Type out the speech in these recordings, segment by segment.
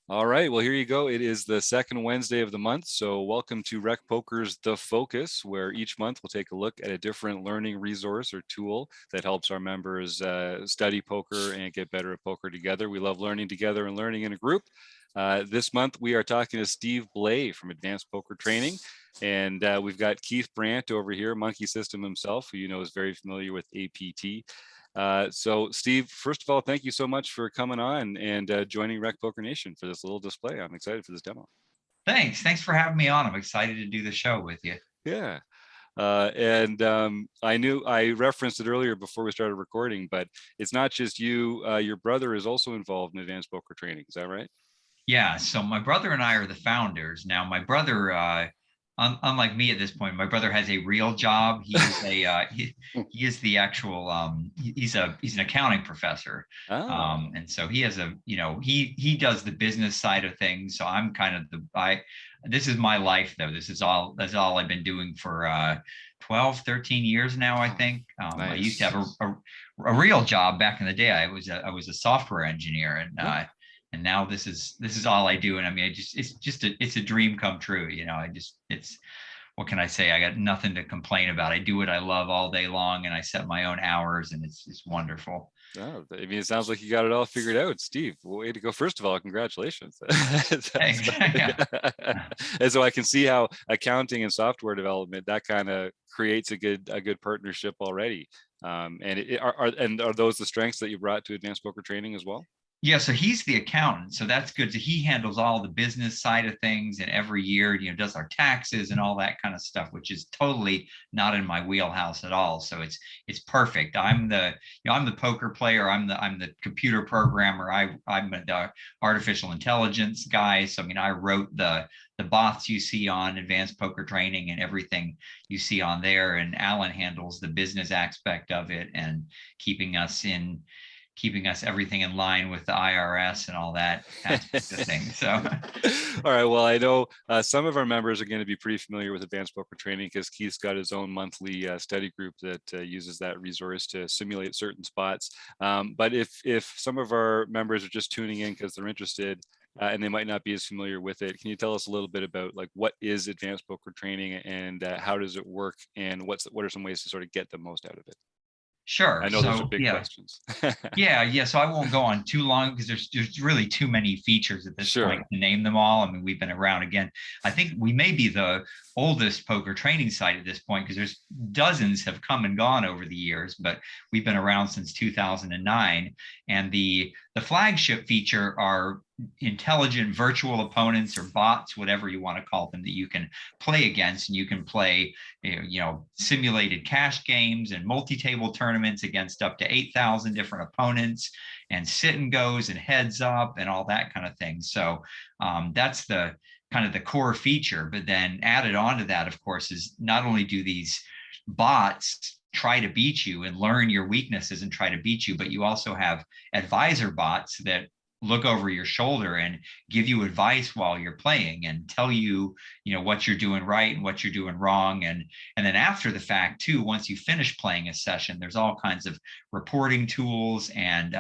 All right, well, here you go. It is the second Wednesday of the month. So welcome to RecPoker's The Focus, where each month we'll take a look at a different learning resource or tool that helps our members study poker and get better at poker together. We love learning together and learning in a group. This month we are talking to Steve Blay from Advanced Poker Training. And we've got Keith Brandt over here, Monkey System himself, who you know is very familiar with APT. So Steve, first of all, thank you so much for coming on and joining Rec Poker Nation for this little display. I'm excited for this demo. Thanks for having me on. I'm excited to do the show with you. Yeah. And I referenced it earlier before we started recording, but it's not just you. Your brother is also involved in advanced poker training. Is that right? Yeah, so my brother and I are the founders. Now, my brother, unlike me at this point, my brother has a real job. He is the actual he's an accounting professor, Oh, and so he has he does the business side of things. So I'm kind of I this is my life though. That's all I've been doing for 12, 13 years now, I think. I used to have nice. a real job back in the day. I was a software engineer, and now this is all I do. And I mean, it's a dream come true. It's what can I say? I got nothing to complain about. I do what I love all day long, and I set my own hours, and it's wonderful. Oh, I mean, it sounds like you got it all figured out, Steve. Way to go! First of all, congratulations. Thanks. Yeah. And so I can see how accounting and software development that kind of creates a good partnership already. And are those the strengths that you brought to advanced poker training as well? Yeah, so he's the accountant, so that's good. So he handles all the business side of things, and every year, does our taxes and all that kind of stuff, which is totally not in my wheelhouse at all. So it's perfect. I'm the poker player. I'm the computer programmer. I'm the artificial intelligence guy. So I mean, I wrote the bots you see on Advanced Poker Training and everything you see on there, and Alan handles the business aspect of it and keeping us in keeping us everything in line with the IRS and all that aspect of things. So, All right. Well, I know some of our members are going to be pretty familiar with advanced poker training because Keith's got his own monthly study group that uses that resource to simulate certain spots. But if some of our members are just tuning in because they're interested and they might not be as familiar with it, can you tell us a little bit about like what is advanced poker training and how does it work and what are some ways to sort of get the most out of it? sure. I know those are So, big yeah, questions. yeah. So I won't go on too long because there's really too many features at this point Sure. to name them all. I mean, we've been around again. I think we may be the oldest poker training site at this point because there's dozens have come and gone over the years, but we've been around since 2009. And the flagship feature are intelligent virtual opponents or bots, whatever you want to call them, that you can play against, and you can play simulated cash games and multi-table tournaments against up to 8,000 different opponents, and sit and goes and heads up and all that kind of thing. So that's the kind of the core feature. But then added on to that, of course, is not only do these bots try to beat you and learn your weaknesses and try to beat you, but you also have advisor bots that look over your shoulder and give you advice while you're playing and tell you what you're doing right and what you're doing wrong. And then after the fact too, once you finish playing a session, there's all kinds of reporting tools, and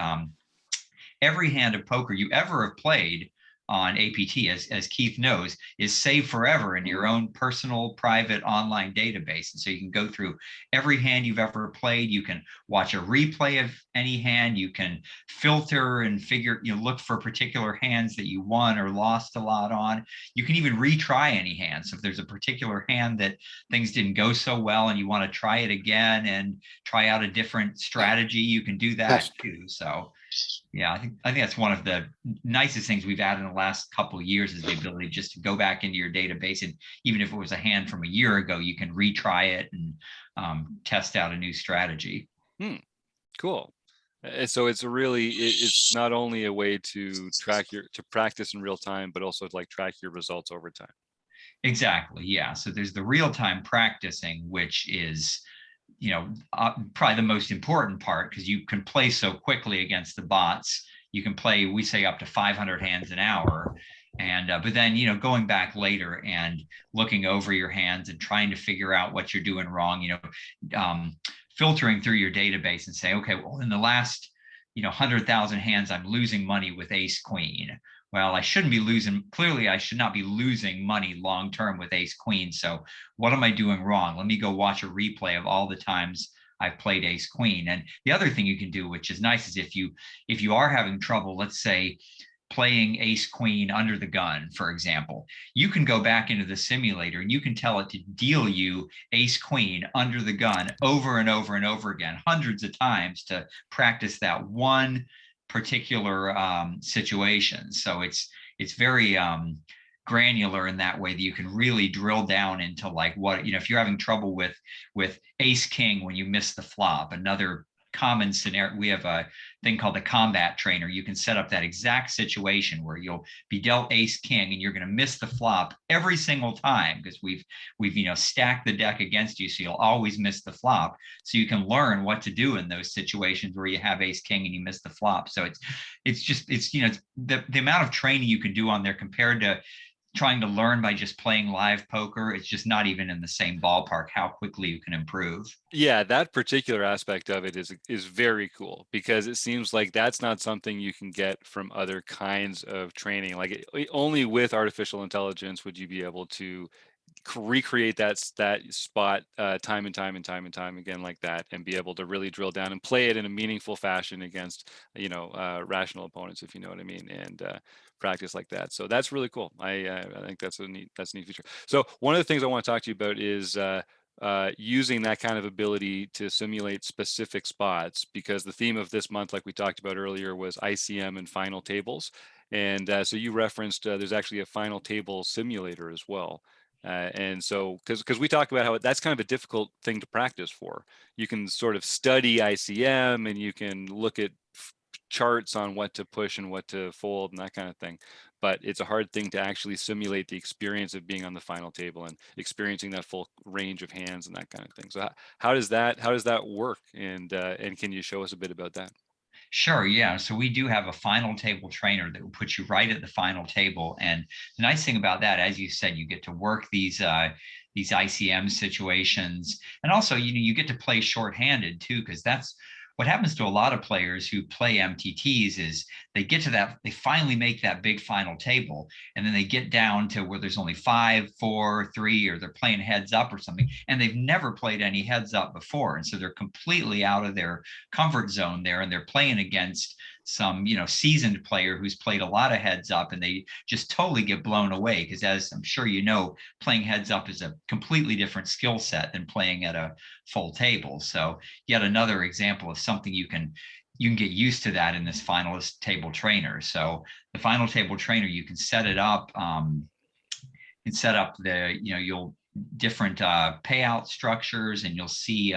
every hand of poker you ever have played on APT, as Keith knows, is saved forever in your own personal, private online database. And so you can go through every hand you've ever played. You can watch a replay of any hand. You can filter and look for particular hands that you won or lost a lot on. You can even retry any hand. So if there's a particular hand that things didn't go so well and you want to try it again and try out a different strategy, you can do that too. So yeah, I think that's one of the nicest things we've added in the last couple of years is the ability just to go back into your database, and even if it was a hand from a year ago, you can retry it and test out a new strategy. Cool. So it's not only a way to practice in real time, but also to like track your results over time. Exactly. Yeah. So there's the real time practicing, which is probably the most important part because you can play so quickly against the bots. You can play, we say, up to 500 hands an hour. And but then going back later and looking over your hands and trying to figure out what you're doing wrong, filtering through your database and say, okay, well, in the last 100,000 hands, I'm losing money with ace queen. well, I shouldn't be losing, clearly I should not be losing money long term with ace queen. So what am I doing wrong? Let me go watch a replay of all the times I've played ace queen. And the other thing you can do, which is nice, is if you are having trouble, let's say playing ace queen under the gun, for example, you can go back into the simulator and you can tell it to deal you ace queen under the gun over and over and over again, hundreds of times, to practice that one particular situation. So it's very granular in that way, that you can really drill down into like what, if you're having trouble with ace king when you miss the flop, another common scenario, we have a thing called the combat trainer. You can set up that exact situation where you'll be dealt ace king and you're going to miss the flop every single time, because we've stacked the deck against you, so you'll always miss the flop. So you can learn what to do in those situations where you have ace king and you miss the flop. So it's the amount of training you can do on there compared to trying to learn by just playing live poker, it's just not even in the same ballpark how quickly you can improve. Yeah, that particular aspect of it is very cool, because it seems like that's not something you can get from other kinds of training. Like only with artificial intelligence would you be able to recreate that spot time and time again like that, and be able to really drill down and play it in a meaningful fashion against rational opponents, if you know what I mean, and practice like that. So that's really cool. I think that's a neat feature. So one of the things I want to talk to you about is using that kind of ability to simulate specific spots, because the theme of this month, like we talked about earlier, was ICM and final tables. And so you referenced there's actually a final table simulator as well. And so, because we talk about how that's kind of a difficult thing to practice for. You can sort of study ICM and you can look at charts on what to push and what to fold and that kind of thing. But it's a hard thing to actually simulate the experience of being on the final table and experiencing that full range of hands and that kind of thing. So how does that work? And can you show us a bit about that? Sure, yeah. So we do have a final table trainer that will put you right at the final table. And the nice thing about that, as you said, you get to work these ICM situations. And also, you get to play shorthanded too, because that's what happens to a lot of players who play MTTs is they get to that, they finally make that big final table, and then they get down to where there's only 5, 4, 3, or they're playing heads up or something, and they've never played any heads up before. And so they're completely out of their comfort zone there, and they're playing against some seasoned player who's played a lot of heads up, and they just totally get blown away, because as I'm sure playing heads up is a completely different skill set than playing at a full table. So yet another example of something you can get used to that in this finalist table trainer. So the final table trainer, you can set it up, you'll different payout structures, and you'll see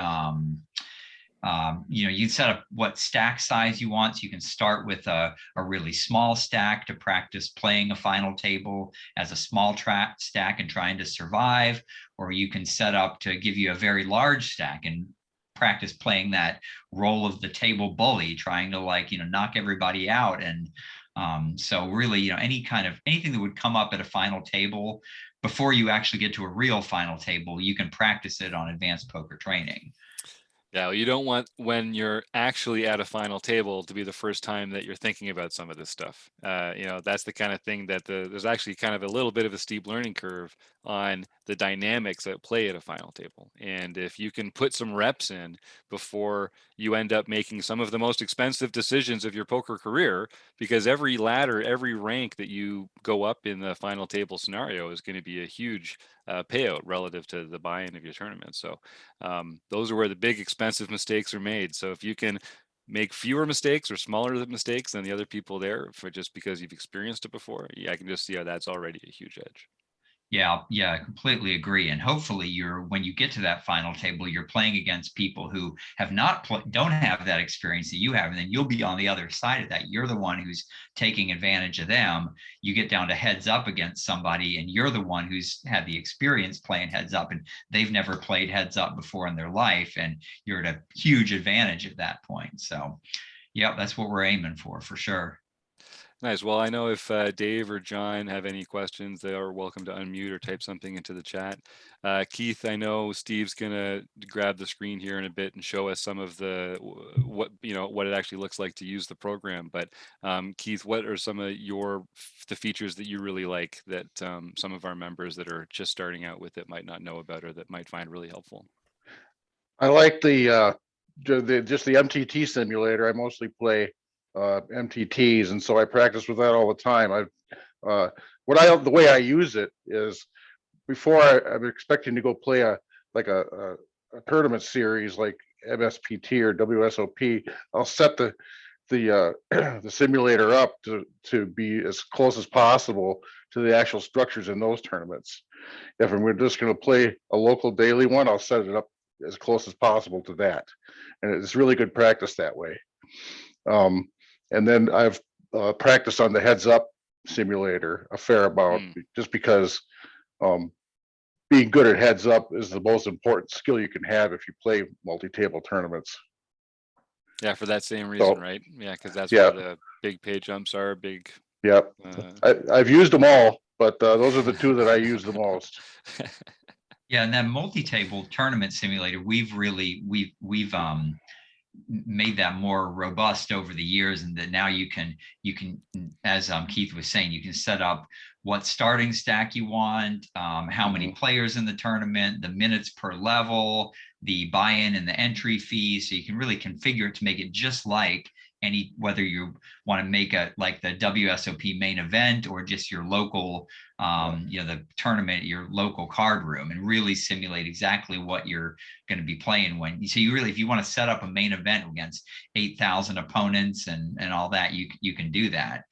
you set up what stack size you want. So you can start with a really small stack to practice playing a final table as a small stack and trying to survive, or you can set up to give you a very large stack and practice playing that role of the table bully, trying to knock everybody out. And so really, anything that would come up at a final table before you actually get to a real final table, you can practice it on advanced poker training. Yeah, you don't want when you're actually at a final table to be the first time that you're thinking about some of this stuff. That's the kind of thing that there's actually kind of a little bit of a steep learning curve on the dynamics at play at a final table. And if you can put some reps in before you end up making some of the most expensive decisions of your poker career, because every ladder, every rank that you go up in the final table scenario is going to be a huge payout relative to the buy-in of your tournament. So those are where the big expensive mistakes are made. So if you can make fewer mistakes or smaller mistakes than the other people there, for just because you've experienced it before, yeah, I can just see how that's already a huge edge. Yeah, I completely agree. And hopefully when you get to that final table, you're playing against people who don't have that experience that you have. And then you'll be on the other side of that. You're the one who's taking advantage of them. You get down to heads up against somebody, and you're the one who's had the experience playing heads up, and they've never played heads up before in their life. And you're at a huge advantage at that point. So yeah, that's what we're aiming for sure. Nice. Well, I know if Dave or John have any questions, they are welcome to unmute or type something into the chat. Keith, I know Steve's gonna grab the screen here in a bit and show us some of the what what it actually looks like to use the program. But Keith, what are some of the features that you really like that some of our members that are just starting out with it might not know about or that might find really helpful? I like just the MTT simulator. I mostly play MTTs, and so I practice with that all the time. The way I use it is before I'm expecting to go play a tournament series like MSPT or WSOP. I'll set the simulator up to be as close as possible to the actual structures in those tournaments. If we're just going to play a local daily one, I'll set it up as close as possible to that, and it's really good practice that way. And then I've practiced on the heads up simulator a fair amount, just because being good at heads up is the most important skill you can have if you play multi-table tournaments. Yeah, for that same reason, right? Yeah, because that's Yeah, where the big pay jumps are. Big. yeah. I've used them all, but those are the two that I use the most. Yeah, and that multi-table tournament simulator, we've made that more robust over the years, and that now you can, as Keith was saying, you can set up what starting stack you want, how many players in the tournament, the minutes per level, the buy-in and the entry fee. So you can really configure it to make it just like whether you want to make like the WSOP main event or just your local, the tournament, your local card room, and really simulate exactly what you're going to be playing when. So if you want to set up a main event against 8,000 opponents and all that, you can do that.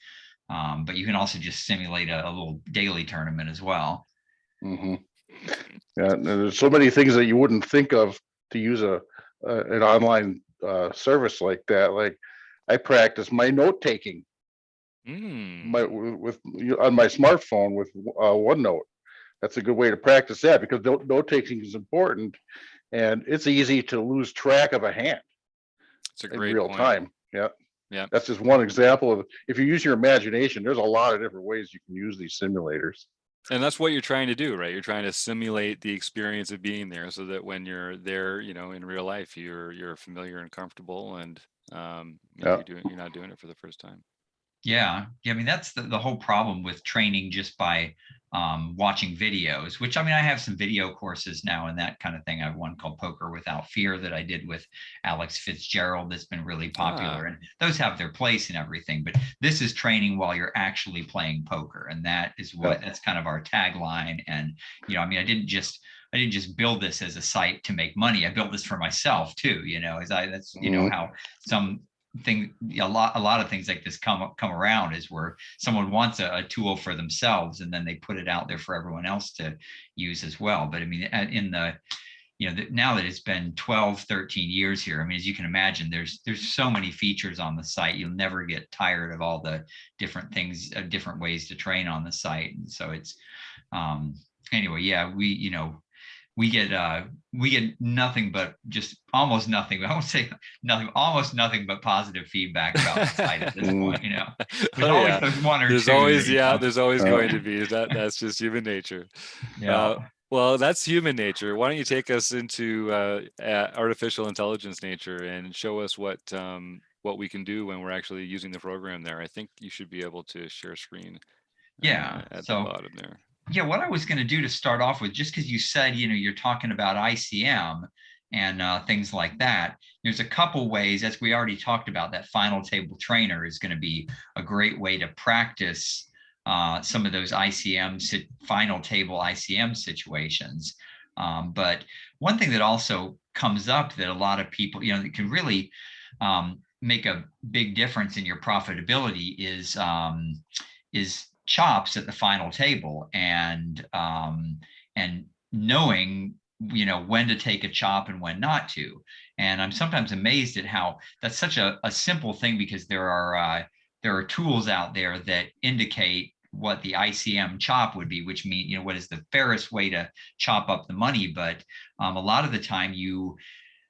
But you can also just simulate a little daily tournament as well. Yeah, and there's so many things that you wouldn't think of to use an online service like that. Like, I practice my note taking on my smartphone with OneNote. That's a good way to practice that, because note taking is important, and it's easy to lose track of a hand. It's a great in real point. time. Yeah. Yeah. That's just one example of, if you use your imagination, there's a lot of different ways you can use these simulators. And that's what you're trying to do, right? You're trying to simulate the experience of being there, so that when you're there, in real life, you're familiar and comfortable, and you're not doing it for the first time. Yeah. I mean, that's the whole problem with training just by watching videos, which, I mean, I have some video courses now and that kind of thing. I have one called Poker Without Fear that I did with Alex Fitzgerald that's been really popular. And those have their place and everything. But this is training while you're actually playing poker. And that is that's kind of our tagline. And, I mean, I didn't just build this as a site to make money. I built this for myself too, how a lot of things like this come around, is where someone wants a tool for themselves and then they put it out there for everyone else to use as well. But I mean, now that it's been 12, 13 years here, I mean, as you can imagine, there's so many features on the site. You'll never get tired of all the different things, different ways to train on the site. And so it's anyway, yeah, we get nothing but almost nothing. I won't say nothing, almost nothing but positive feedback about the site at this point. There's always those one or there's two. There's always going to be that's just human nature. Yeah. Well, that's human nature. Why don't you take us into artificial intelligence nature and show us what we can do when we're actually using the program there? I think you should be able to share screen. At the bottom there. Yeah, what I was going to do to start off with, just because you said, you're talking about ICM and things like that, there's a couple ways, as we already talked about. That final table trainer is going to be a great way to practice some of those final table ICM situations. But one thing that also comes up that a lot of people, that can really make a big difference in your profitability is chops at the final table, and knowing when to take a chop and when not to. And I'm sometimes amazed at how that's such a simple thing, because there are tools out there that indicate what the ICM chop would be, which means what is the fairest way to chop up the money. But a lot of the time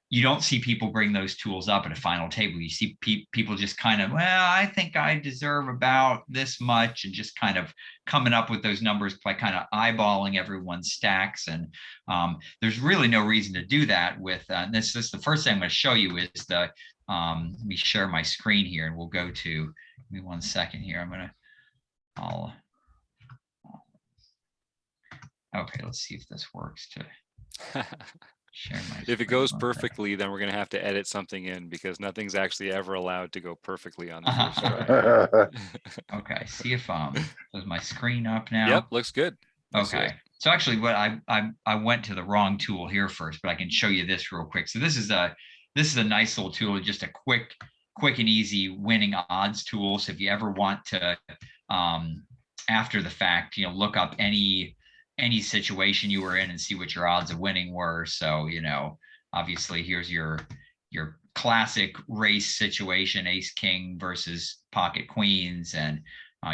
you don't see people bring those tools up at a final table. You see people just kind of, well, I think I deserve about this much, and just kind of coming up with those numbers by kind of eyeballing everyone's stacks. And there's really no reason to do that with, this is the first thing I'm going to show you is the, let me share my screen here and we'll go to, give me 1 second here. Okay, let's see if this works to share my If it goes screen. perfectly, then we're going to have to edit something in, because nothing's actually ever allowed to go perfectly on the first try. Okay, see if is my screen up now? Yep, looks good. Okay, so actually what I went to the wrong tool here first, but I can show you this real quick. So this is a nice little tool, just a quick and easy winning odds tool. So if you ever want to after the fact, look up any situation you were in and see what your odds of winning were. So, obviously here's your classic race situation, ace king versus pocket queens, and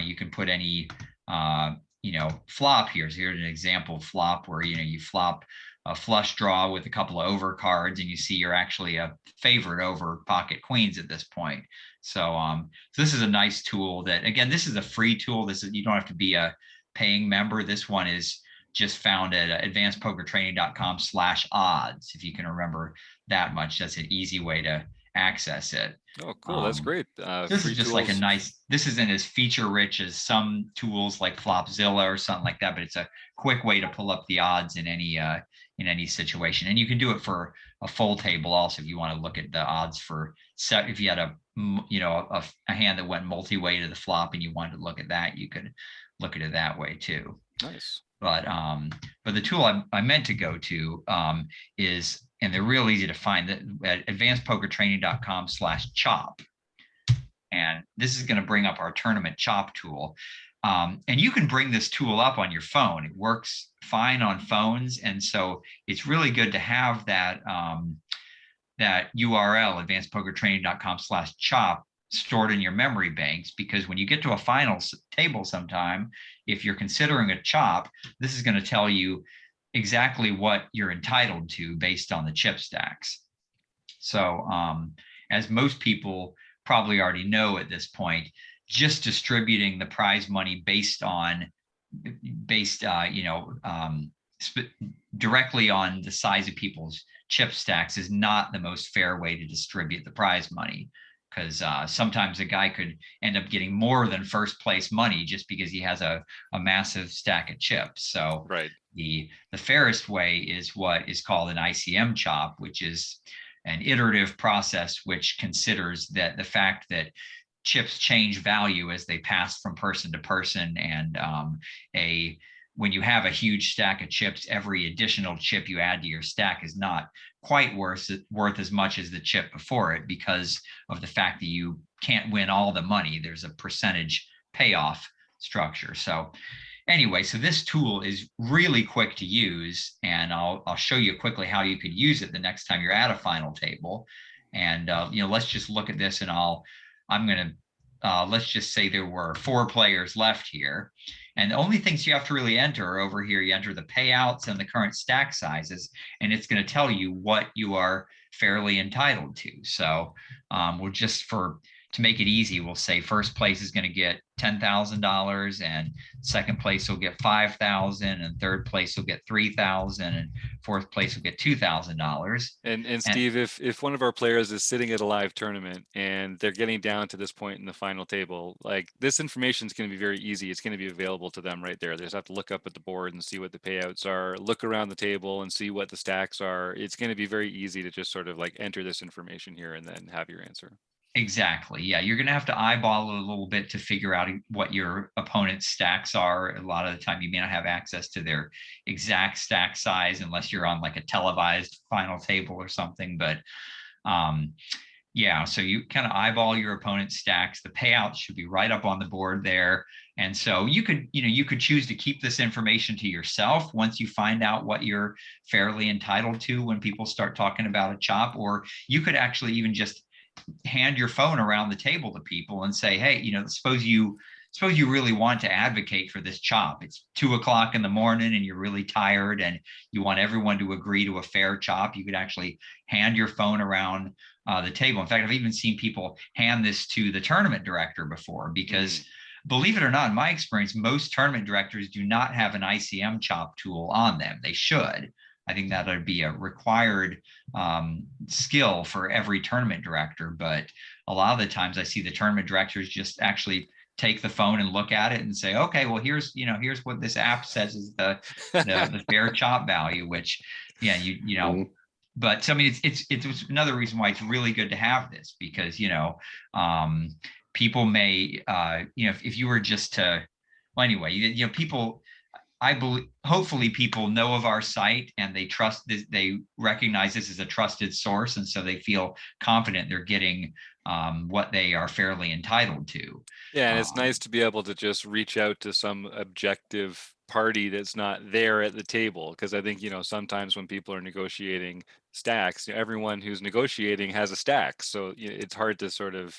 you can put any flop here. So here's an example flop where you flop a flush draw with a couple of over cards, and you see you're actually a favorite over pocket queens at this point. So this is a nice tool that, again, this is a free tool. You don't have to be a paying member. This one is just found at advancedpokertraining.com/odds. If you can remember that much, that's an easy way to access it. Oh, cool. That's great. This is just tools. Like a nice, this isn't as feature rich as some tools like Flopzilla or something like that, but it's a quick way to pull up the odds in any situation. And you can do it for a full table also. If you want to look at the odds for set, if you had a hand that went multi-way to the flop and you wanted to look at that, you could look at it that way too. Nice. But the tool I meant to go to is, and they're real easy to find, that at advancedpokertraining.com/chop. And this is going to bring up our tournament chop tool. And you can bring this tool up on your phone. It works fine on phones. And so it's really good to have that, that URL, advancedpokertraining.com/chop, stored in your memory banks, because when you get to a final table sometime, if you're considering a chop, this is going to tell you exactly what you're entitled to based on the chip stacks. So as most people probably already know at this point, just distributing the prize money directly on the size of people's chip stacks is not the most fair way to distribute the prize money, because sometimes a guy could end up getting more than first place money just because he has a massive stack of chips. So right. The fairest way is what is called an ICM chop, which is an iterative process which considers that the fact that chips change value as they pass from person to person, and when you have a huge stack of chips, every additional chip you add to your stack is not quite worth as much as the chip before it, because of the fact that you can't win all the money. There's a percentage payoff structure. So anyway, so this tool is really quick to use, and I'll show you quickly how you could use it the next time you're at a final table. And let's just look at this, and let's just say there were 4 players left here. And the only things you have to really enter are over here. You enter the payouts and the current stack sizes, and it's going to tell you what you are fairly entitled to. So we'll just, to make it easy, we'll say first place is going to get $10,000, and second place will get $5,000, and third place will get $3,000, and fourth place will get $2,000. And Steve, if one of our players is sitting at a live tournament and they're getting down to this point in the final table, like, this information is going to be very easy. It's going to be available to them right there. They just have to look up at the board and see what the payouts are, look around the table and see what the stacks are. It's going to be very easy to just sort of like enter this information here and then have your answer. Exactly. Yeah, you're going to have to eyeball it a little bit to figure out what your opponent's stacks are. A lot of the time you may not have access to their exact stack size unless you're on like a televised final table or something. But yeah, so you kind of eyeball your opponent's stacks. The payouts should be right up on the board there. And so you could choose to keep this information to yourself once you find out what you're fairly entitled to when people start talking about a chop, or you could actually even just hand your phone around the table to people and say, hey, suppose you suppose you really want to advocate for this chop. It's 2 o'clock in the morning and you're really tired and you want everyone to agree to a fair chop. You could actually hand your phone around the table. In fact, I've even seen people hand this to the tournament director before, because believe it or not, in my experience, most tournament directors do not have an ICM chop tool on them. They should. I think that would be a required skill for every tournament director. But a lot of the times I see the tournament directors just actually take the phone and look at it and say, okay, well, here's what this app says is the fair chop value, which, yeah, you know, but so, I mean, it's another reason why it's really good to have this, because, people may, if you were just to, well, anyway, people, I believe, hopefully people know of our site and they trust this, they recognize this as a trusted source. And so they feel confident they're getting what they are fairly entitled to. Yeah, and it's nice to be able to just reach out to some objective party that's not there at the table, because I think, sometimes when people are negotiating stacks, everyone who's negotiating has a stack, so it's hard to sort of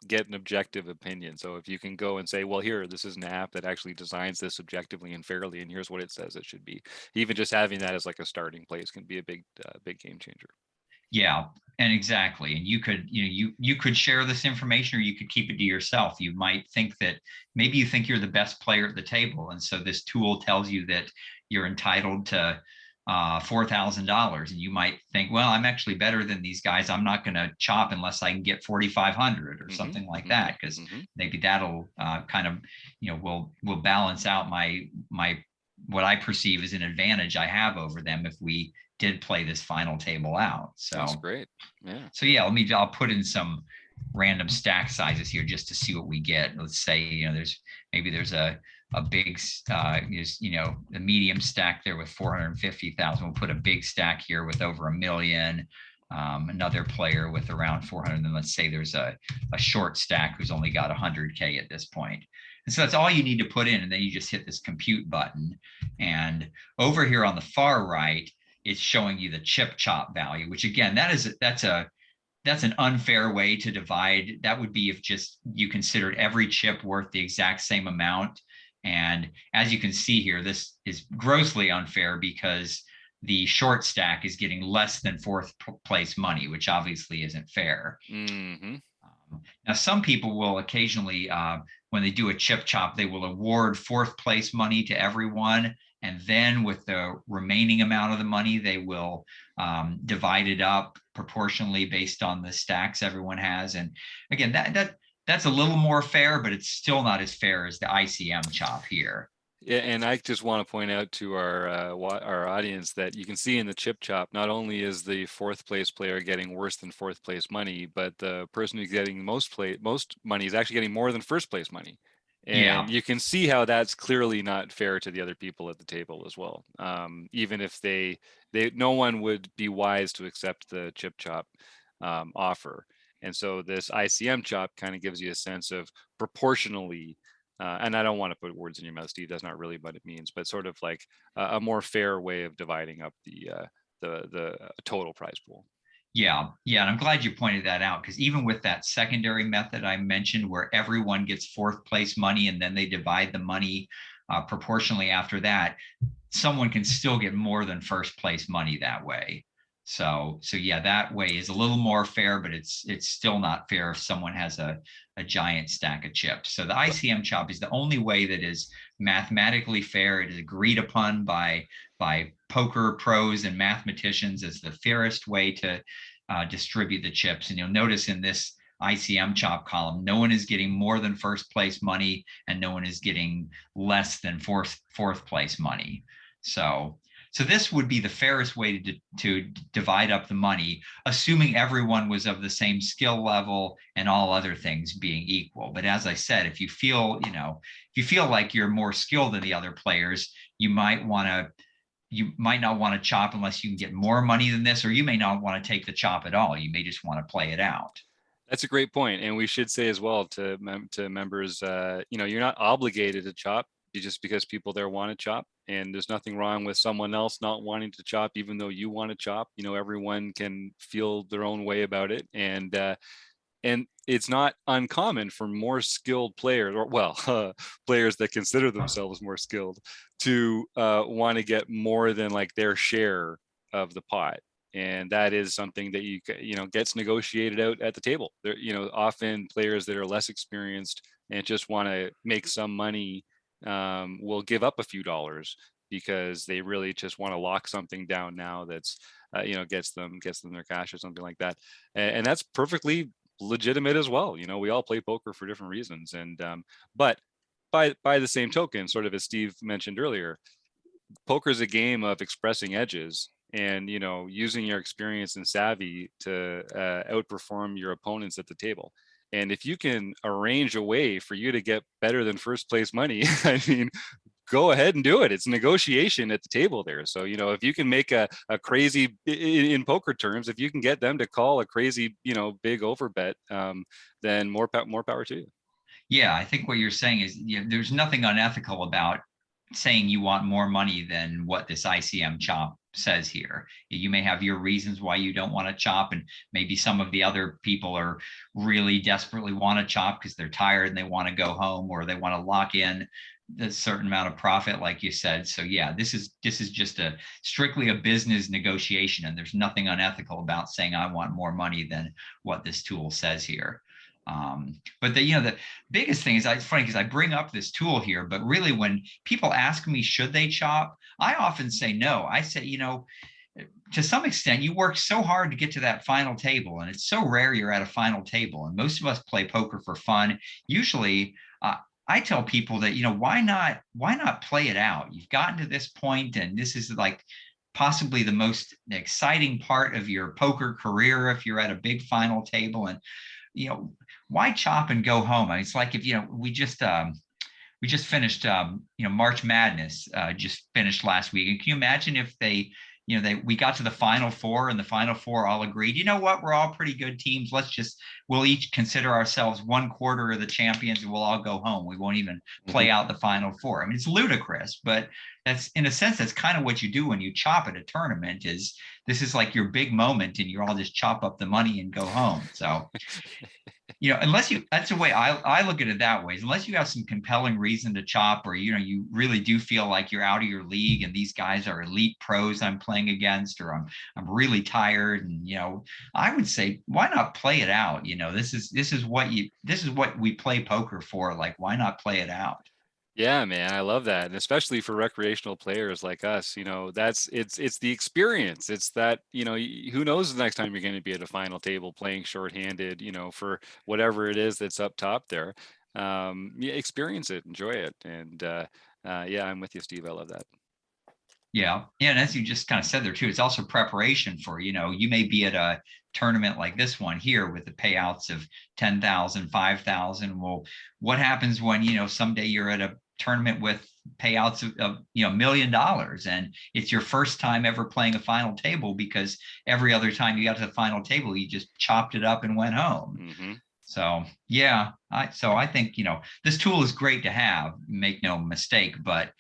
get an objective opinion. So if you can go and say, well, here, this is an app that actually designs this objectively and fairly, and here's what it says it should be, even just having that as like a starting place can be a big game changer. Yeah, and exactly. And you could, you could share this information, or you could keep it to yourself. You might think that maybe you think you're the best player at the table, and so this tool tells you that you're entitled to $4,000, and you might think, well, I'm actually better than these guys. I'm not going to chop unless I can get 4,500 or something like that, because maybe that'll kind of, will balance out my what I perceive as an advantage I have over them if we did play this final table out. So that's great. Yeah. So yeah, I'll put in some random stack sizes here just to see what we get. Let's say, there's a big, the medium stack there with 450,000. We'll put a big stack here with over $1 million. Another player with around 400. And let's say there's a short stack who's only got 100K at this point. And so that's all you need to put in. And then you just hit this compute button. And over here on the far right, it's showing you the chip chop value, which again, that's an unfair way to divide. That would be if just you considered every chip worth the exact same amount. And as you can see here, this is grossly unfair because the short stack is getting less than fourth place money, which obviously isn't fair. Now, some people will occasionally, when they do a chip chop, they will award fourth place money to everyone. And then with the remaining amount of the money, they will divide it up proportionally based on the stacks everyone has. And again, that's a little more fair, but it's still not as fair as the ICM chop here. Yeah, and I just want to point out to our audience that you can see in the chip chop, not only is the fourth place player getting worse than fourth place money, but the person who's getting most money is actually getting more than first place money. And you can see how that's clearly not fair to the other people at the table as well. Even if no one would be wise to accept the chip chop offer. And so this ICM chop kind of gives you a sense of proportionally, and I don't want to put words in your mouth, Steve, that's not really what it means, but sort of like a more fair way of dividing up the total prize pool. Yeah, and I'm glad you pointed that out, because even with that secondary method I mentioned, where everyone gets fourth place money and then they divide the money proportionally after that, someone can still get more than first place money that way. So yeah, that way is a little more fair, but it's still not fair if someone has a giant stack of chips. So the ICM chop is the only way that is mathematically fair. It is agreed upon by poker pros and mathematicians as the fairest way to distribute the chips. And you'll notice in this ICM chop column, no one is getting more than first place money and no one is getting less than fourth place money. So this would be the fairest way to divide up the money, assuming everyone was of the same skill level and all other things being equal. But as I said, if you feel like you're more skilled than the other players, you might not want to chop unless you can get more money than this, or you may not want to take the chop at all. You may just want to play it out. That's a great point. And we should say as well to members, you're not obligated to chop just because people there want to chop. And there's nothing wrong with someone else not wanting to chop, even though you want to chop. Everyone can feel their own way about it. And And it's not uncommon for more skilled players, or players that consider themselves more skilled, to want to get more than like their share of the pot. And that is something that gets negotiated out at the table. There, often players that are less experienced and just want to make some money will give up a few dollars because they really just want to lock something down now that's gets them their cash or something like that. And that's perfectly legitimate as well. We all play poker for different reasons. And but by the same token, sort of as Steve mentioned earlier, poker is a game of expressing edges and using your experience and savvy to outperform your opponents at the table. And if you can arrange a way for you to get better than first place money, I mean, go ahead and do it. It's negotiation at the table there. So, if you can make a crazy, in poker terms, if you can get them to call a crazy, big over bet, then more power to you. Yeah, I think what you're saying is there's nothing unethical about saying you want more money than what this ICM chop says here. You may have your reasons why you don't want to chop, and maybe some of the other people are really desperately want to chop because they're tired and they want to go home, or they want to lock in a certain amount of profit, like you said. So yeah, this is just strictly a business negotiation, and there's nothing unethical about saying I want more money than what this tool says here. But the biggest thing is, it's funny because I bring up this tool here, but really when people ask me, should they chop? I often say no. I say, to some extent, you work so hard to get to that final table, and it's so rare you're at a final table. And most of us play poker for fun. Usually, I tell people that, why not play it out? You've gotten to this point, and this is like possibly the most exciting part of your poker career if you're at a big final table. And why chop and go home? I mean, it's like if we just finished March Madness just finished last week, and can you imagine if we got to the final four, and the final four all agreed, you know what, we're all pretty good teams, we'll each consider ourselves 1/4 of the champions, and we'll all go home. We won't even play out the final four. I mean, it's ludicrous, but that's, in a sense, that's kind of what you do when you chop at a tournament. This is like your big moment, and you're all just chop up the money and go home. So that's the way I look at it that way. Unless you have some compelling reason to chop, or you really do feel like you're out of your league and these guys are elite pros I'm playing against, or I'm really tired, and I would say, why not play it out? This is what we play poker for. Like, why not play it out? Yeah, man, I love that. And especially for recreational players like us, it's the experience. It's that, who knows the next time you're going to be at a final table playing shorthanded, for whatever it is that's up top there. Experience it, enjoy it. And yeah, I'm with you, Steve. I love that. Yeah. And as you just kind of said there too, it's also preparation for, you may be at a tournament like this one here with the payouts of 10,000, 5,000. Well, what happens when, someday you're at a tournament with payouts of $1 million, and it's your first time ever playing a final table, because every other time you got to the final table, you just chopped it up and went home. Mm-hmm. So yeah, I think this tool is great to have, make no mistake, but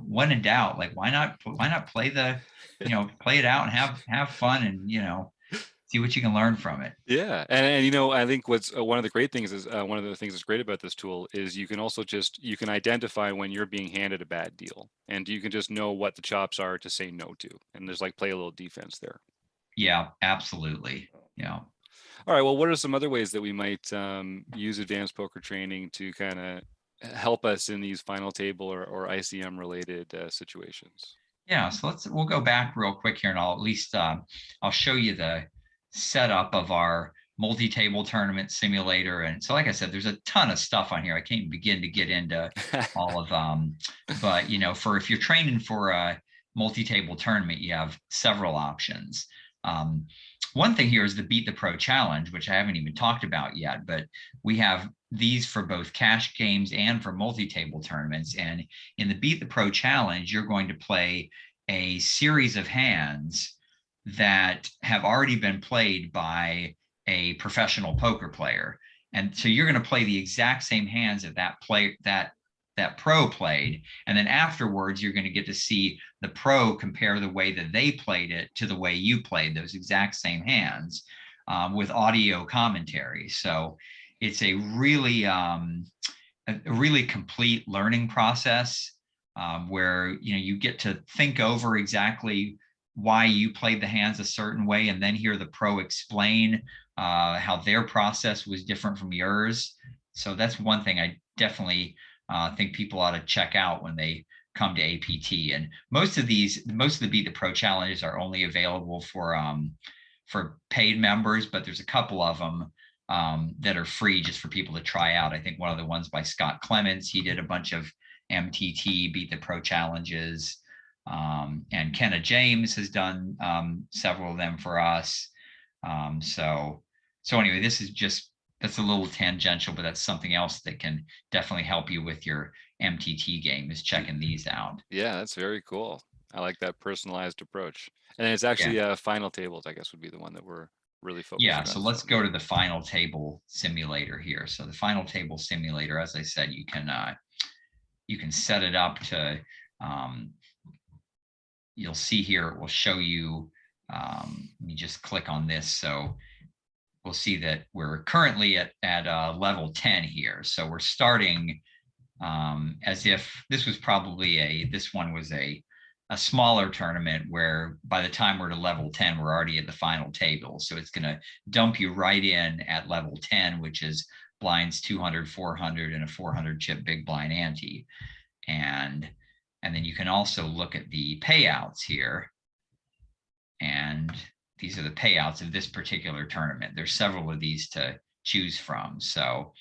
when in doubt, like why not play play it out and have fun, and see what you can learn from it. Yeah, and I think what's one of the great things is one of the things that's great about this tool is you can also you can identify when you're being handed a bad deal, and you can just know what the chops are to say no to, and there's like play a little defense there. Yeah, absolutely. Yeah. All right. Well, what are some other ways that we might use advanced poker training to kind of help us in these final table or ICM related situations? Yeah. So we'll go back real quick here, and I'll show you the setup of our multi-table tournament simulator. And so, like I said, there's a ton of stuff on here. I can't even begin to get into all of them. But if you're training for a multi-table tournament, you have several options. One thing here is the Beat the Pro Challenge, which I haven't even talked about yet, but we have these for both cash games and for multi-table tournaments. And in the Beat the Pro Challenge, you're going to play a series of hands that have already been played by a professional poker player. And so you're going to play the exact same hands that pro played, and then afterwards you're going to get to see the pro compare the way that they played it to the way you played those exact same hands. with audio commentary. So it's a really complete learning process, where you get to think over exactly why you played the hands a certain way, and then hear the pro explain how their process was different from yours. So that's one thing I definitely think people ought to check out when they come to APT. And most of the Beat the Pro challenges are only available for paid members, but there's a couple of them that are free just for people to try out. I think one of the ones by Scott Clements, he did a bunch of MTT Beat the Pro challenges. And Kenna James has done several of them for us. So anyway, that's a little tangential, but that's something else that can definitely help you with your MTT game, is checking these out. Yeah, that's very cool. I like that personalized approach. And it's actually final tables, I guess, would be the one that we're really focused on. Yeah, so let's go to the final table simulator here. So the final table simulator, as I said, you can set it up to, you'll see here, it will show you, let me just click on this. So we'll see that we're currently at level 10 here. So we're starting as if this was probably this one was a smaller tournament, where by the time we're to level 10, we're already at the final table. So it's going to dump you right in at level 10, which is blinds 200, 400, and a 400 chip big blind ante. And then you can also look at the payouts here. And these are the payouts of this particular tournament. There's several of these to choose from. So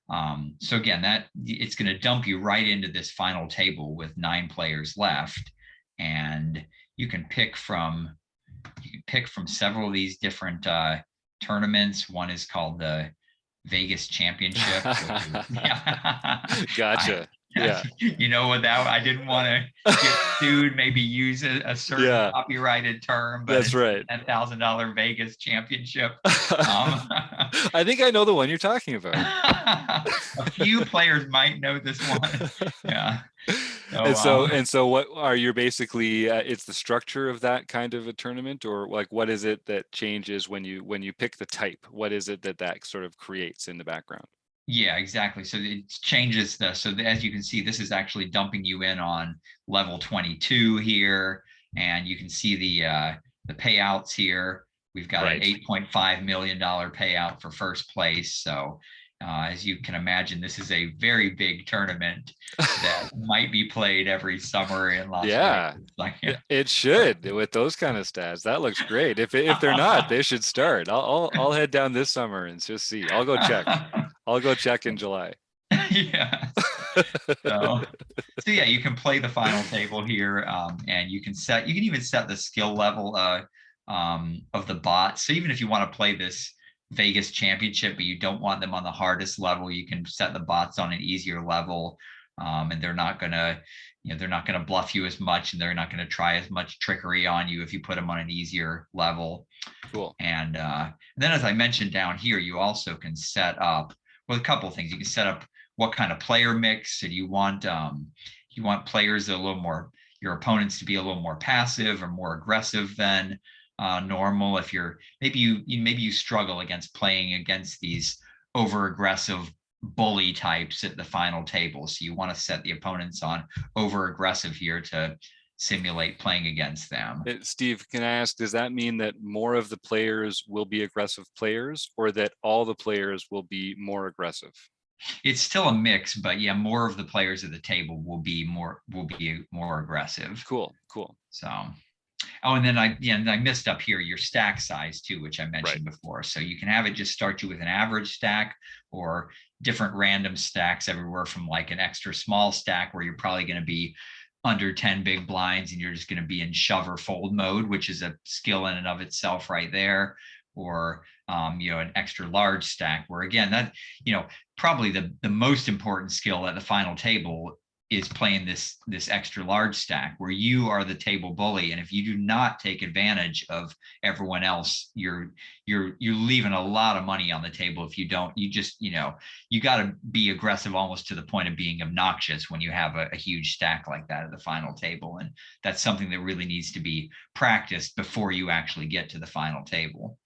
again, it's going to dump you right into this final table with 9 players left, and you can pick from several of these different tournaments. One is called the Vegas Championship. Gotcha. Yeah. I didn't want to get sued, maybe use a certain copyrighted term, but that's right. $10,000 Vegas Championship. I think I know the one you're talking about. A few players might know this one. Yeah. So what are you basically, it's the structure of that kind of a tournament, or like what is it that changes when you pick the type? What is it that sort of creates in the background? Yeah, exactly. So it changes as you can see, this is actually dumping you in on level 22 here, and you can see the payouts here. We've got an $8.5 million payout for first place. So as you can imagine, this is a very big tournament that might be played every summer in Las Vegas. It should, with those kind of stats. That looks great. If they're not, they should start. I'll head down this summer and just see. I'll go check in July. Yeah. So yeah, you can play the final table here, and you can even set the skill level of the bots. So even if you want to play this Vegas Championship, but you don't want them on the hardest level, you can set the bots on an easier level, and they're not gonna bluff you as much, and they're not gonna try as much trickery on you if you put them on an easier level. Cool. And then, as I mentioned down here, you also can set up a couple of things. You can set up what kind of player mix. So do you want players that are a little more, your opponents to be a little more passive or more aggressive than normal? If maybe you struggle against playing against these over aggressive bully types at the final table, so you want to set the opponents on over aggressive here to simulate playing against them. Steve, can I ask, does that mean that more of the players will be aggressive players, or that all the players will be more aggressive? It's still a mix, but yeah, more of the players at the table will be more aggressive. Cool. So, and then I missed up here your stack size too, which I mentioned before. So you can have it just start you with an average stack, or different random stacks, everywhere from like an extra small stack where you're probably going to be under 10 big blinds and you're just going to be in shove or fold mode, which is a skill in and of itself right there. Or an extra large stack, where again, that probably the most important skill at the final table is playing this extra large stack, where you are the table bully, and if you do not take advantage of everyone else, you're leaving a lot of money on the table. If you don't, you got to be aggressive almost to the point of being obnoxious when you have a huge stack like that at the final table, and that's something that really needs to be practiced before you actually get to the final table.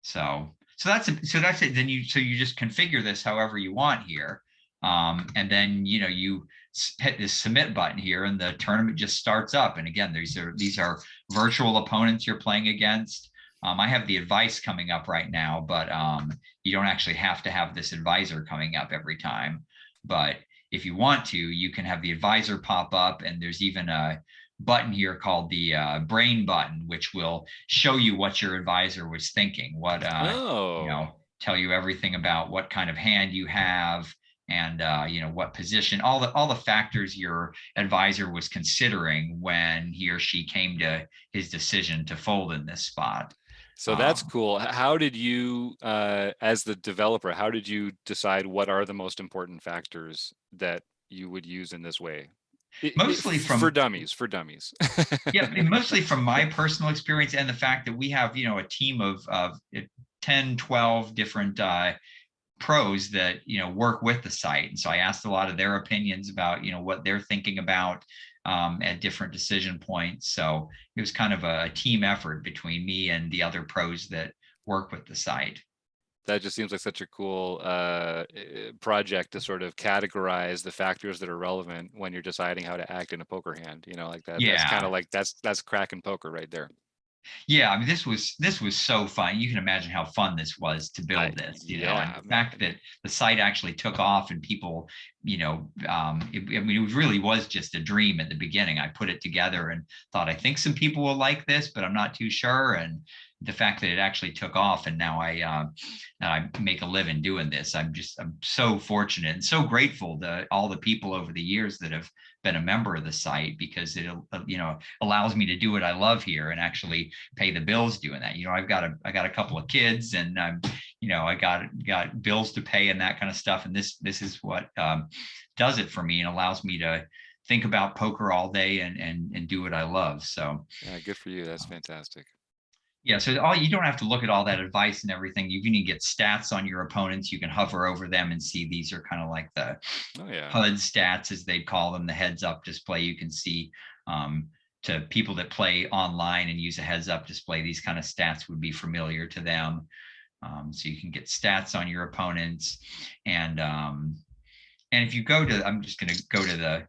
So that's it. Then you just configure this however you want here. And then, you hit this submit button here and the tournament just starts up. And again, these are virtual opponents you're playing against. I have the advice coming up right now, but you don't actually have to have this advisor coming up every time. But if you want to, you can have the advisor pop up, and there's even a button here called the brain button, which will show you what your advisor was thinking, tell you everything about what kind of hand you have, and what position, all the factors your advisor was considering when he or she came to his decision to fold in this spot. So that's cool. How did you, as the developer, how did you decide what are the most important factors that you would use in this way? Mostly for dummies. Yeah, mostly from my personal experience and the fact that we have, a team of 10, 12 different pros that, work with the site. And so I asked a lot of their opinions about, what they're thinking about at different decision points. So it was kind of a team effort between me and the other pros that work with the site. That just seems like such a cool project to sort of categorize the factors that are relevant when you're deciding how to act in a poker hand, like that. Yeah. That's kind of like, that's cracking poker right there. Yeah, I mean, this was so fun. You can imagine how fun this was to build this, and the fact that the site actually took off and people, it really was just a dream at the beginning. I put it together and thought, I think some people will like this, but I'm not too sure. And the fact that it actually took off, and now I make a living doing this. I'm so fortunate and so grateful to all the people over the years that have been a member of the site, because it allows me to do what I love here and actually pay the bills doing that. I got a couple of kids, and I got bills to pay and that kind of stuff. And this is what does it for me and allows me to think about poker all day and do what I love. So yeah, good for you. That's fantastic. Yeah, so you don't have to look at all that advice and everything. You can get stats on your opponents. You can hover over them and see these are kind of like the HUD stats, as they call them, the heads up display. You can see to people that play online and use a heads up display, these kind of stats would be familiar to them. So you can get stats on your opponents. And if you go to, I'm just going to go to the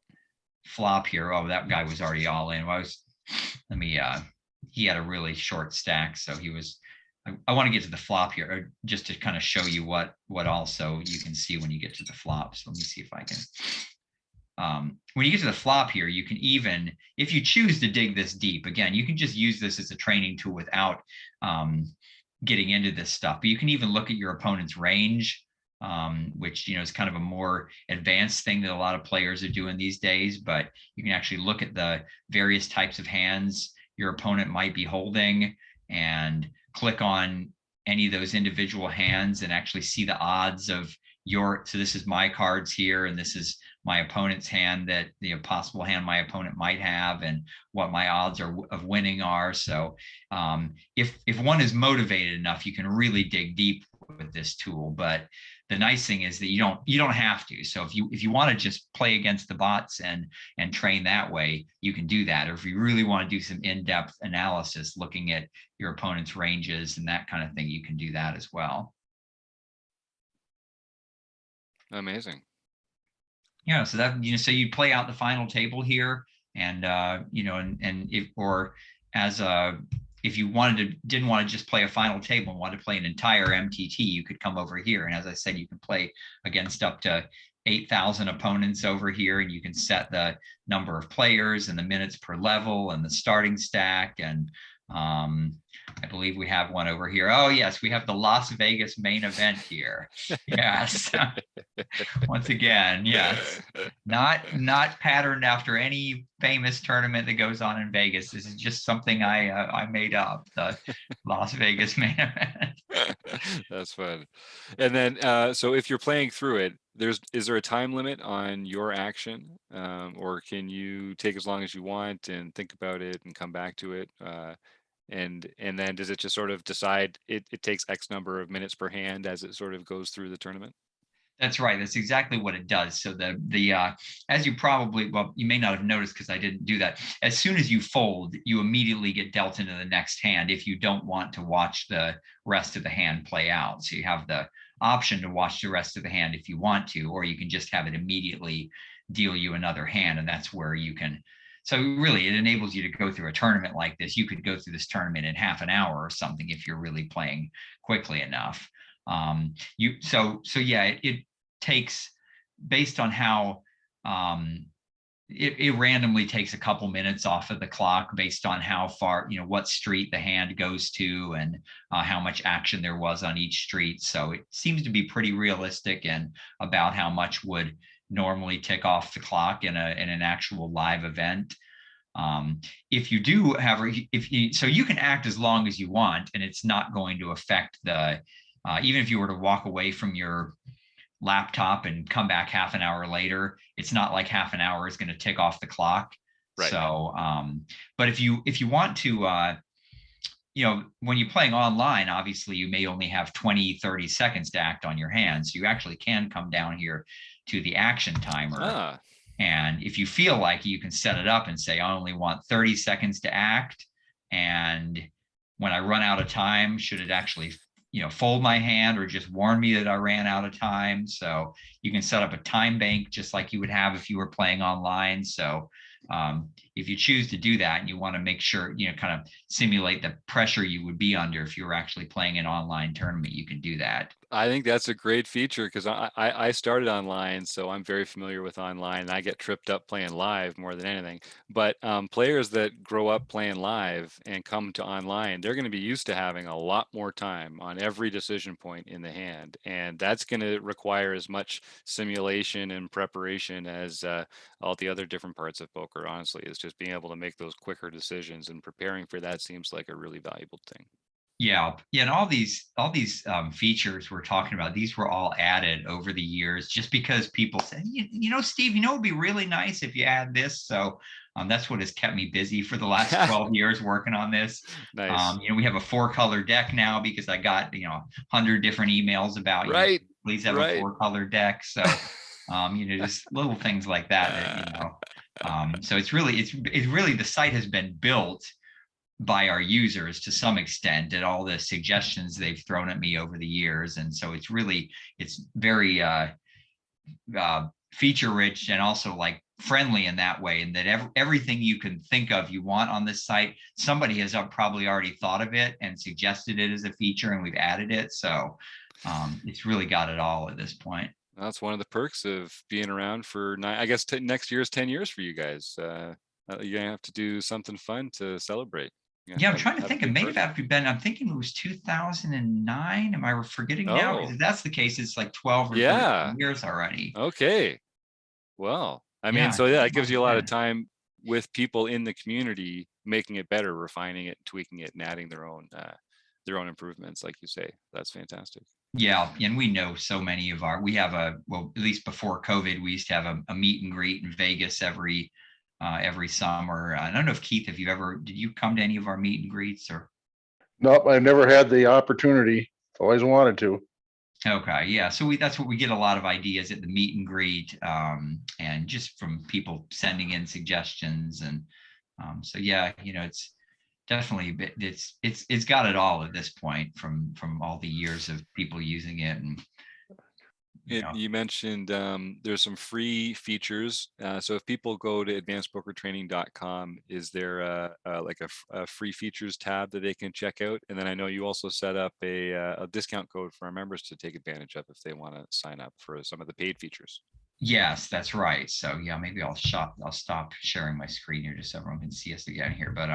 flop here. Oh, that guy was already all in. He had a really short stack, so I want to get to the flop here just to kind of show you what also you can see when you get to the flop. So let me see if I can. When you get to the flop here, you can even, if you choose to dig this deep, again, you can just use this as a training tool without getting into this stuff. But you can even look at your opponent's range, which is kind of a more advanced thing that a lot of players are doing these days. But you can actually look at the various types of hands your opponent might be holding and click on any of those individual hands and actually see the odds of so this is my cards here, and this is my opponent's hand, that the possible hand my opponent might have, and what my odds of winning are. So if one is motivated enough, you can really dig deep with this tool. But the nice thing is that you don't have to. So if you want to just play against the bots and train that way, you can do that. Or if you really want to do some in-depth analysis, looking at your opponent's ranges and that kind of thing, you can do that as well. Amazing. Yeah, so that so you play out the final table here, and if you didn't want to just play a final table and wanted to play an entire MTT, you could come over here. And as I said, you can play against up to 8,000 opponents over here, and you can set the number of players and the minutes per level and the starting stack. And I believe we have one over here. Oh yes, we have the Las Vegas main event here. Yes. Once again, yes. Not patterned after any famous tournament that goes on in Vegas. This is just something I made up, the Las Vegas main event. That's fun. And then so if you're playing through it, is there a time limit on your action, or can you take as long as you want and think about it and come back to it? And then does it just sort of decide it takes X number of minutes per hand as it sort of goes through the tournament? That's right. That's exactly what it does. So as you probably, well, you may not have noticed because I didn't do that. As soon as you fold, you immediately get dealt into the next hand if you don't want to watch the rest of the hand play out. So you have the option to watch the rest of the hand if you want to, or you can just have it immediately deal you another hand. And that's where you can. So really, it enables you to go through a tournament like this. You could go through this tournament in half an hour or something if you're really playing quickly enough. It takes, based on how it randomly takes a couple minutes off of the clock based on how far, what street the hand goes to and how much action there was on each street. So it seems to be pretty realistic and about how much would normally tick off the clock in an actual live event. If you do have, so you can act as long as you want, and it's not going to affect even if you were to walk away from your laptop and come back half an hour later, it's not like half an hour is going to tick off the clock. Right. So, but if you want to, when you're playing online, obviously you may only have 20, 30 seconds to act on your hand. So you actually can come down here to the action timer. And if you feel like you can set it up and say, I only want 30 seconds to act. And when I run out of time, should it actually fold my hand or just warn me that I ran out of time? So you can set up a time bank just like you would have if you were playing online. So if you choose to do that and you want to make sure, kind of simulate the pressure you would be under if you were actually playing an online tournament, you can do that. I think that's a great feature because I started online, so I'm very familiar with online, and I get tripped up playing live more than anything. But players that grow up playing live and come to online, they're going to be used to having a lot more time on every decision point in the hand, and that's going to require as much simulation and preparation as all the other different parts of poker. Honestly, it's just being able to make those quicker decisions, and preparing for that seems like a really valuable thing. Yeah, and all these features we're talking about, these were all added over the years just because people said, Steve, it'd be really nice if you add this. So that's what has kept me busy for the last 12 years working on this. Nice. We have a 4-color deck now because I got 100 different emails about please have a 4-color deck. So just little things like that. So it's really the site has been built by our users to some extent, and all the suggestions they've thrown at me over the years. And so it's very feature rich and also like friendly in that way, and that everything you can think of you want on this site, somebody has probably already thought of it and suggested it as a feature, and we've added it. So it's really got it all at this point. That's one of the perks of being around for I guess next year is 10 years for you guys. You're gonna have to do something fun to celebrate. Yeah, I'm trying to think. It may have been, I'm thinking it was 2009. Am I forgetting now? Because if that's the case, it's like 12 or 13 years already. Okay. Well, I mean, so it gives you a lot of time with people in the community, making it better, refining it, tweaking it, and adding their own improvements, like you say. That's fantastic. Yeah, and we know so many of at least before COVID, we used to have a meet and greet in Vegas every summer. I don't know if Keith, did you come to any of our meet and greets or? Nope, I've never had the opportunity. Always wanted to. Okay, yeah. So that's what we get a lot of ideas at the meet and greet, and just from people sending in suggestions. And so yeah, it's definitely, it's got it all at this point from all the years of people using it. And you mentioned there's some free features. So if people go to advancedpokertraining.com, is there a free features tab that they can check out? And then I know you also set up a discount code for our members to take advantage of if they want to sign up for some of the paid features. Yes, that's right. So yeah, maybe I'll stop sharing my screen here just so everyone can see us again here. But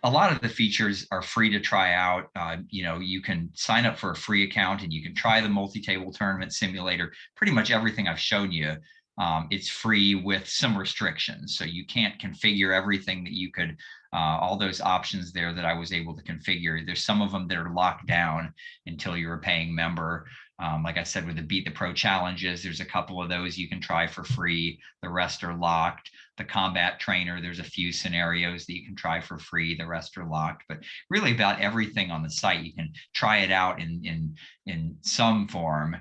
a lot of the features are free to try out. You can sign up for a free account and you can try the multi-table tournament simulator. Pretty much everything I've shown you, it's free with some restrictions. So you can't configure everything that you could, all those options there that I was able to configure. There's some of them that are locked down until you're a paying member. Like I said, with the Beat the Pro challenges, there's a couple of those you can try for free. The rest are locked. The combat trainer, there's a few scenarios that you can try for free. The rest are locked. But really, about everything on the site, you can try it out in some form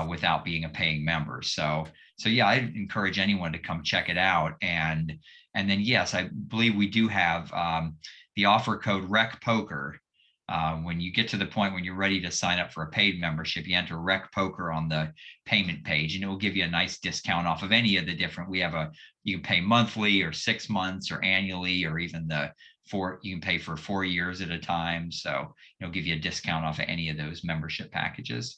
without being a paying member. So yeah, I encourage anyone to come check it out. And then yes, I believe we do have the offer code RecPoker. When you get to the point when you're ready to sign up for a paid membership, you enter RecPoker on the payment page, and it will give you a nice discount off of any of the different. You can pay monthly or 6 months or annually, or even you can pay for 4 years at a time. So it'll give you a discount off of any of those membership packages.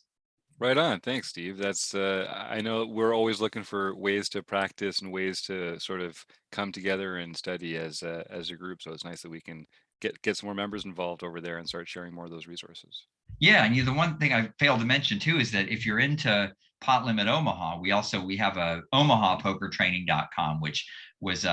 Right on. Thanks, Steve. That's I know we're always looking for ways to practice and ways to sort of come together and study as a group. So it's nice that we can get some more members involved over there and start sharing more of those resources. Yeah, and the one thing I failed to mention too is that if you're into Pot Limit Omaha, we have a omahapokertraining.com, which was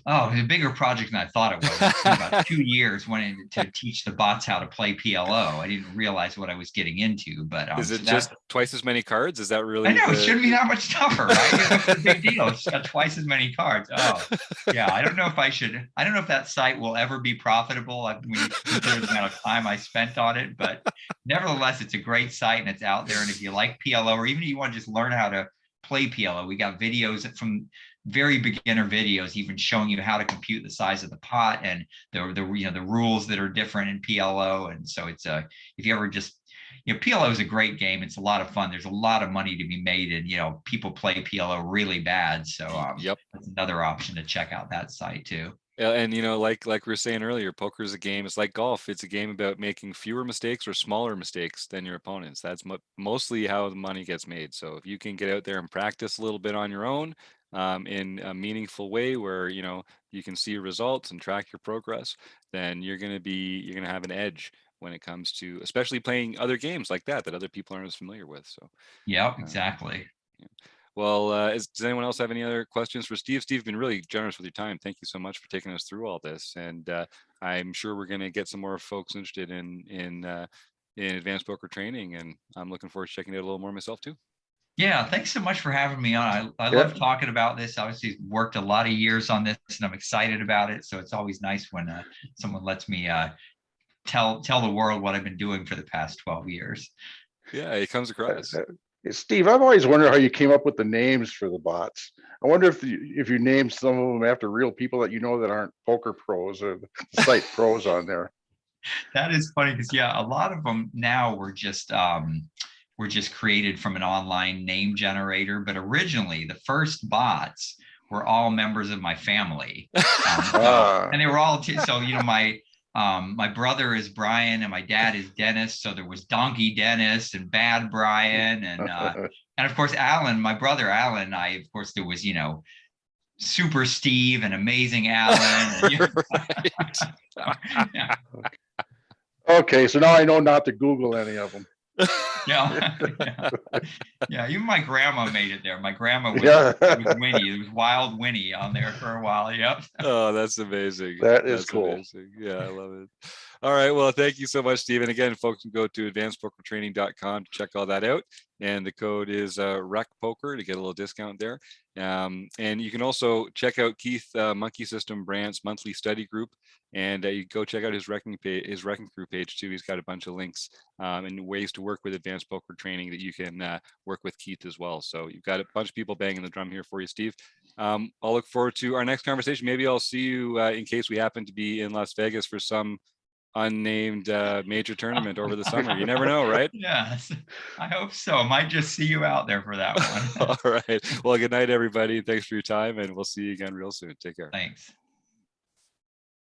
was a bigger project than I thought it was. It took about 2 years wanting to teach the bots how to play PLO. I didn't realize what I was getting into, but is it just twice as many cards? Is that really? I know it shouldn't be that much tougher, right? It's a big deal. It's got twice as many cards. Oh, yeah. I don't know if that site will ever be profitable. When you consider the amount of time I spent on it, but nevertheless, it's a great site and it's out there. And if you like PLO, or even if you want to just learn how to play PLO, we got videos from very beginner videos, even showing you how to compute the size of the pot and the rules that are different in PLO. And so it's if you ever just, PLO is a great game. It's a lot of fun. There's a lot of money to be made, and people play PLO really bad. So yep, that's another option to check out that site too. And like we were saying earlier, poker is a game. It's like golf. It's a game about making fewer mistakes or smaller mistakes than your opponents. That's mostly how the money gets made. So if you can get out there and practice a little bit on your own, in a meaningful way where you can see results and track your progress, then you're gonna have an edge when it comes to especially playing other games like that other people aren't as familiar with. So yeah, exactly. Yeah. Well, does anyone else have any other questions for Steve? Steve's been really generous with your time. Thank you so much for taking us through all this. And I'm sure we're going to get some more folks interested in advanced poker training, and I'm looking forward to checking it out a little more myself too. Yeah, thanks so much for having me on. I love talking about this. Obviously, worked a lot of years on this, and I'm excited about it. So it's always nice when someone lets me tell the world what I've been doing for the past 12 years. Yeah, it comes across. Steve, I've always wondered how you came up with the names for the bots. I wonder if you named some of them after real people that that aren't poker pros or the site pros on there. That is funny because a lot of them now were just created from an online name generator, but originally the first bots were all members of my family, and they were all my brother is Brian and my dad is Dennis, so there was Donkey Dennis and Bad Brian and of course Alan, my brother Alan. Of course there was Super Steve and Amazing Alan. Yeah. Okay, so now I know not to Google any of them. Yeah. Even my grandma made it there. My grandma was Winnie. It was Wild Winnie on there for a while. Yep. Oh, that's amazing. That's cool. Amazing. Yeah, I love it. All right. Well, thank you so much, Stephen. Again, folks can go to advancedpokertraining.com to check all that out. And the code is RecPoker to get a little discount there. And you can also check out Keith Monkey System Brandt's monthly study group. And you go check out his Wrecking Crew page too. He's got a bunch of links and ways to work with advanced poker training that you can work with Keith as well. So you've got a bunch of people banging the drum here for you, Steve. I'll look forward to our next conversation. Maybe I'll see you in case we happen to be in Las Vegas for some unnamed major tournament over the summer. You never know, right? Yes, I hope so. I might just see you out there for that one. All right. Well, good night, everybody. Thanks for your time, and we'll see you again real soon. Take care. Thanks.